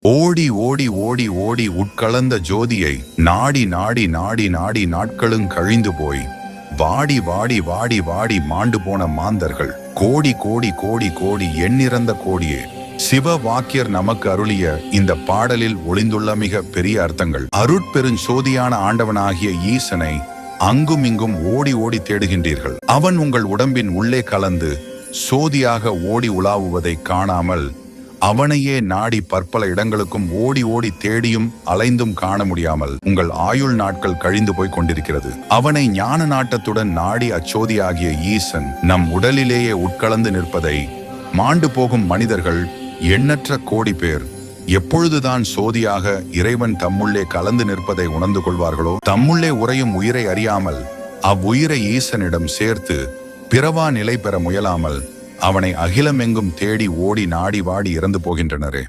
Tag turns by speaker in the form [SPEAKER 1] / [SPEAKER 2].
[SPEAKER 1] ஓடி ஓடி ஓடி ஓடி உட்கலந்த ஜோதியை நாடி நாடி நாடி நாடி நாட்களும் கழிந்து போய் வாடி வாடி வாடி வாடி மாண்டு போன மாந்தர்கள் கோடி கோடி கோடி கோடி எண்ணிறந்த கோடியே. சிவ வாக்கியர் நமக்கு அருளிய இந்த பாடலில் ஒளிந்துள்ள மிக பெரிய அர்த்தங்கள். அருட்பெருஞ்சோதியான ஆண்டவனாகிய ஈசனை அங்கும் இங்கும் ஓடி ஓடி தேடுகின்றீர்கள். அவன் உங்கள் உடம்பின் உள்ளே கலந்து சோதியாக ஓடி உலாவுவதை காணாமல் அவனையே நாடி பற்பல இடங்களுக்கும் ஓடி ஓடி தேடியும் அலைந்தும் காண முடியாமல் உங்கள் ஆயுள் நாட்கள் கழிந்து போய் கொண்டிருக்கிறது. அவனை ஞான நாட்டத்துடன் நாடி அச்சோதியாகிய ஈசன் நம் உடலிலேயே உட்கலந்து நிற்பதை மாண்டு போகும் மனிதர்கள் எண்ணற்ற கோடி பேர் எப்பொழுதுதான் சோதியாக இறைவன் தம்முள்ளே கலந்து நிற்பதை உணர்ந்து கொள்வார்களோ, தம்முள்ளே உறையும் உயிரை அறியாமல் அவ்வுயிரை ஈசனிடம் சேர்த்து பிறவா நிலை பெற முயலாமல் அவனை அகிலமெங்கும் தேடி ஓடி நாடி வாடி இறந்து போகின்றனரே.